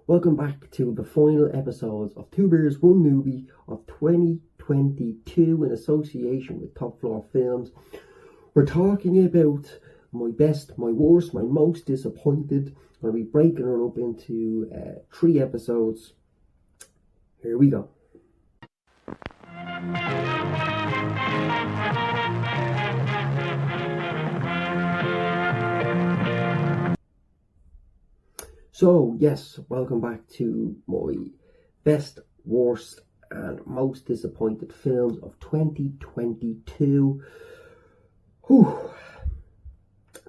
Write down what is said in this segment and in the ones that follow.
Welcome back to the final episodes of Two Beers, One Movie of 2022 in association with Top Floor Films. We're talking about my best, my worst, my most disappointed. I'm going to be breaking it up into 3 episodes. Here we go. So, yes, welcome back to my best, worst, and most disappointed films of 2022. Whew.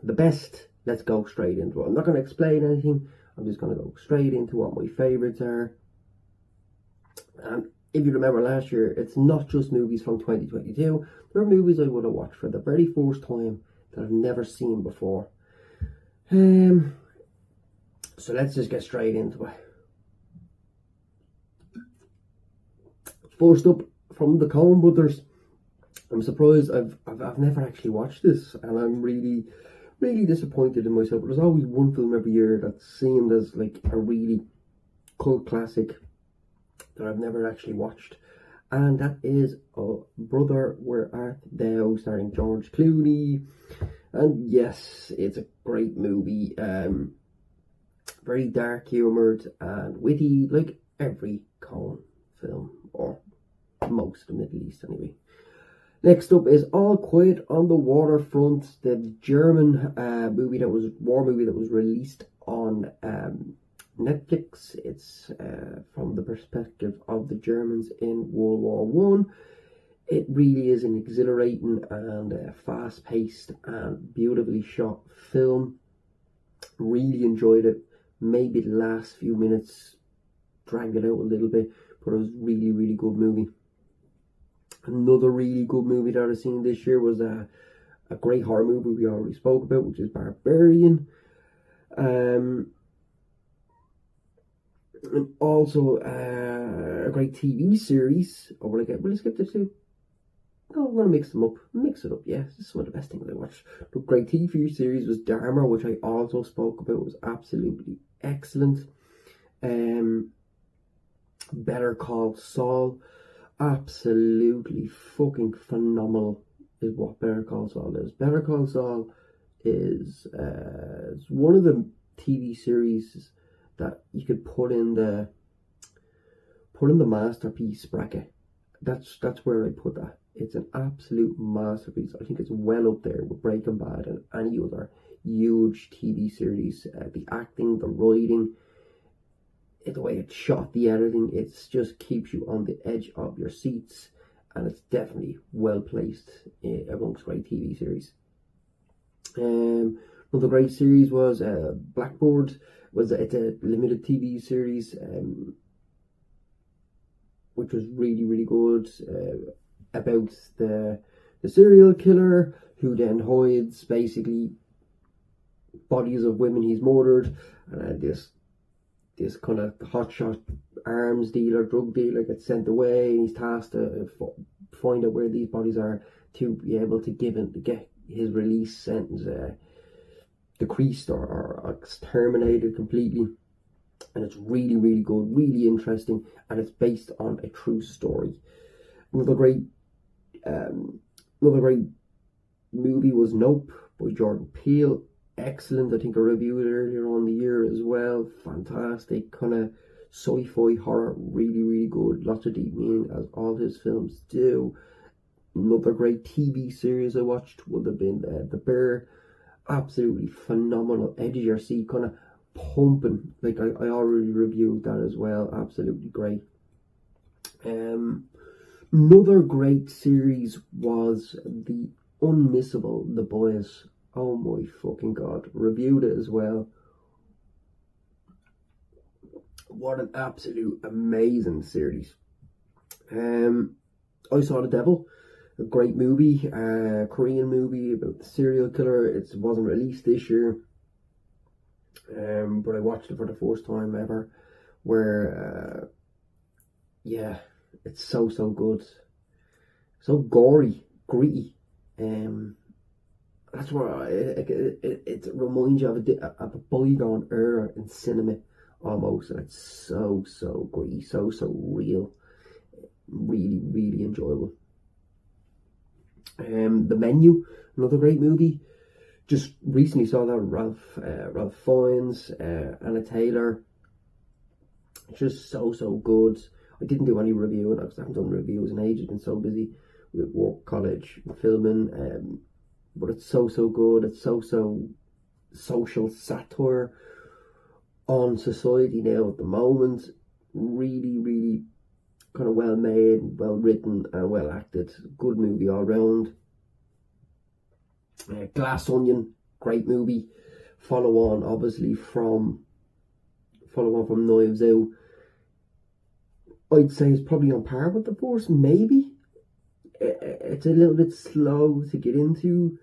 The best, let's go straight into it. I'm not going to explain anything, I'm just going to go straight into what my favourites are. And if you remember last year, it's not just movies from 2022, there are movies I would have watched for the very first time that I've never seen before. So let's just get straight into it. First up, from the Coen Brothers. I'm surprised I've never actually watched this, and I'm really disappointed in myself. There's always one film every year that seemed as like a really cult classic that I've never actually watched, and that is Brother, Where Art Thou, starring George Clooney. And yes, it's a great movie. Very dark humoured and witty, like every Coen film, or most of them at least anyway. Next up is All Quiet on the Waterfront, the German war movie that was released on Netflix. It's from the perspective of the Germans in World War One. It really is an exhilarating and fast-paced and beautifully shot film. Really enjoyed it. Maybe the last few minutes dragged it out a little bit, but it was really good movie. Another really good movie that I've seen this year was a great horror movie we already spoke about, which is Barbarian. And also a great TV series. Oh, will I skip this too? No, I'm going to mix them up. Mix it up, yeah. This is one of the best things I watched. The great TV series was Dharma, which I also spoke about. It was absolutely excellent. Better Call Saul. Absolutely fucking phenomenal is what Better Call Saul is. Better Call Saul is one of the TV series that you could put in the masterpiece bracket. That's where I put that. It's an absolute masterpiece. I think it's well up there with Breaking Bad and any other huge TV series. The acting, the writing, the way it's shot, the editing, it just keeps you on the edge of your seats, and it's definitely well placed amongst great TV series. Another great series was Blackboard. It's a limited TV series, which was really good, about the serial killer who then hides basically bodies of women he's murdered, and this kind of hotshot arms dealer, drug dealer gets sent away, and he's tasked to find out where these bodies are to be able to get his release sentence decreased or exterminated completely. And it's really good, really interesting, and it's based on a true story. Another great movie was Nope by Jordan Peele. Excellent. I think I reviewed it earlier on the year as well. Fantastic, kind of sci-fi horror, really good. Lots of deep meaning, as all his films do. Another great TV series I watched would have been The Bear. Absolutely phenomenal, edge of your seat, kind of pumping. Like I already reviewed that as well. Absolutely great. Another great series was the unmissable The Boys. Oh my fucking god. Reviewed it as well. What an absolute amazing series. I Saw the Devil. A great movie. Korean movie about the serial killer. It wasn't released this year. But I watched it for the first time ever. Where, yeah, it's so good. So gory, gritty. That's where it reminds you of a bygone era in cinema. almost, and it's so gritty, so real. Really, really enjoyable. The Menu, another great movie. Just recently saw that with Ralph Fiennes, Anna Taylor. Just so good. I didn't do any reviewing because I haven't done reviews in ages. I've been so busy with work, college, filming. But it's so good. It's so social satire on society now at the moment. Really kind of well made, well written, and well acted. Good movie all round. Glass Onion, great movie. Follow on from Knives Out. I'd say it's probably on par with the first, maybe. It's a little bit slow to get into.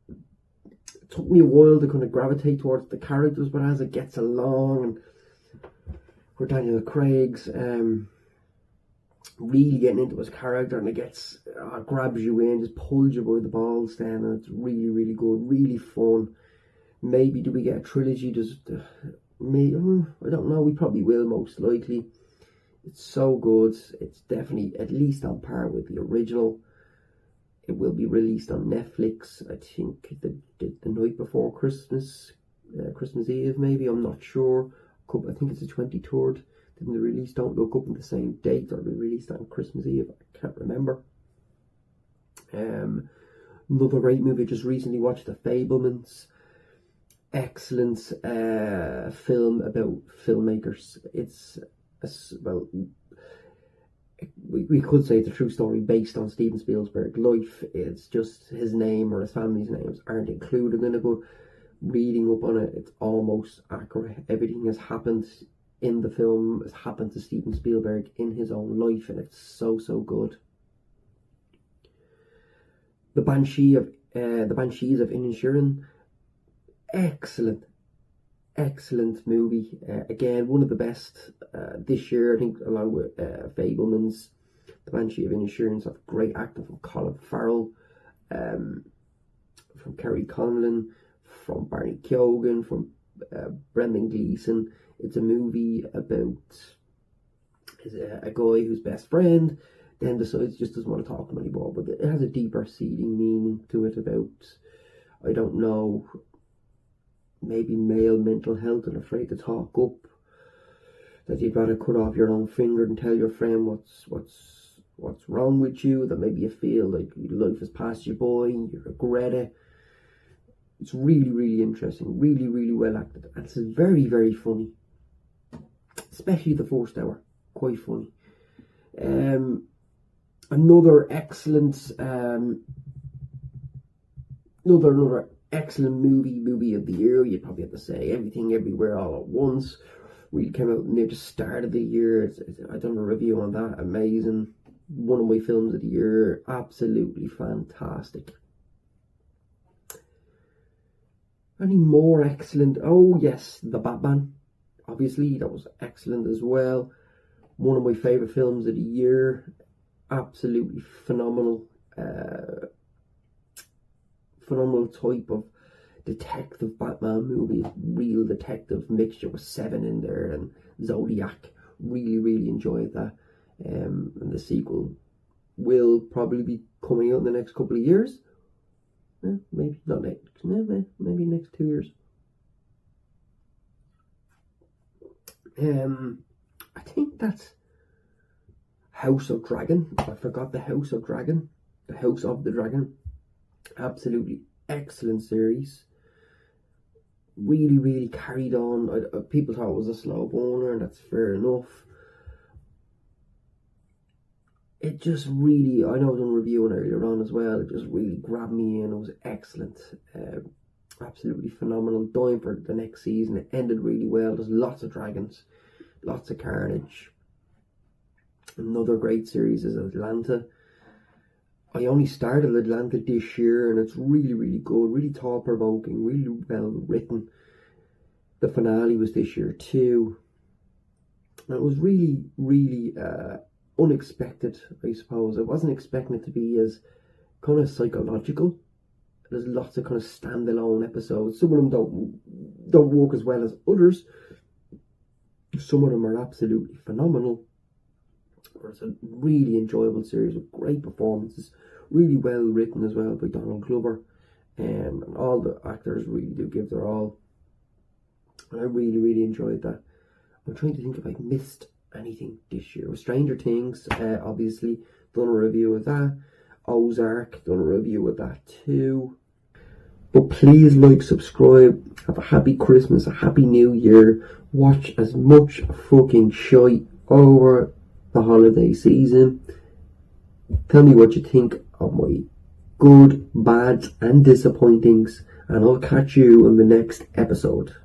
It took me a while to kind of gravitate towards the characters, but as it gets along, and where Daniel Craig's really getting into his character, and it grabs you in, just pulls you by the balls then, and it's really good, really fun. Maybe do we get a trilogy? I don't know. We probably will, most likely. It's so good. It's definitely at least on par with the original. It will be released on Netflix, I think, the night before Christmas, Christmas Eve maybe, I'm not sure. I think it's the 23rd. Didn't they release? Don't look up in the same date, or they released on Christmas Eve. I can't remember. Another great movie I just recently watched, The Fabelmans. Excellent film about filmmakers. It's we could say it's a true story based on Steven Spielberg's life. It's just his name or his family's names aren't included in it, but reading up on it, it's almost accurate. Everything has happened in the film has happened to Steven Spielberg in his own life, and it's so good. The Banshees of Inisherin. Excellent movie. Again, one of the best this year, I think, along with Fabelmans. The Banshee of Inisherin have great acting from Colin Farrell, from Kerry Conlon, from Barney Keoghan, from Brendan Gleeson. It's a movie about a guy whose best friend then decides just doesn't want to talk to him anymore, but it has a deeper seeding meaning to it about, I don't know, maybe male mental health and afraid to talk up, that you'd rather cut off your own finger and tell your friend what's wrong with you, that maybe you feel like life has passed you by and you regret it. It's really interesting, really well acted, and it's very funny, especially the first hour, quite funny. Another excellent excellent movie of the year, you'd probably have to say Everything Everywhere All at Once. We came out near the start of the year. I done a review on that. Amazing. One of my films of the year. Absolutely fantastic. Any more excellent? Oh yes, The Batman. Obviously, that was excellent as well. One of my favourite films of the year. Absolutely phenomenal. Phenomenal type of detective Batman movie, real detective mixture with Seven in there and Zodiac. Really enjoyed that. And the sequel will probably be coming out in the next couple of years. Maybe not next. Maybe next 2 years. I think that's House of Dragon. I forgot the House of Dragon. The House of the Dragon. Absolutely excellent series. Really carried on. People thought it was a slow burner, and that's fair enough. It just really, I know I done reviewing earlier on as well, it just really grabbed me in. It was excellent. Absolutely phenomenal. Dying for the next season. It ended really well. There's lots of dragons, lots of carnage. Another great series is Atlanta. I only started Atlanta this year, and it's really good, really thought-provoking, really well written. The finale was this year too, and it was really unexpected, I suppose. I wasn't expecting it to be as kind of psychological. There's lots of kind of standalone episodes. Some of them don't work as well as others, Some of them are absolutely phenomenal. It's a really enjoyable series with great performances, really well written as well by Donald Glover, and all the actors really do give their all. And I really enjoyed that. I'm trying to think if I missed anything this year. Stranger Things, obviously, done a review of that. Ozark, done a review of that too. But please like, subscribe, have a happy Christmas, a happy New Year. Watch as much fucking shite over the holiday season. Tell me what you think of my good, bads and disappointings, and I'll catch you in the next episode.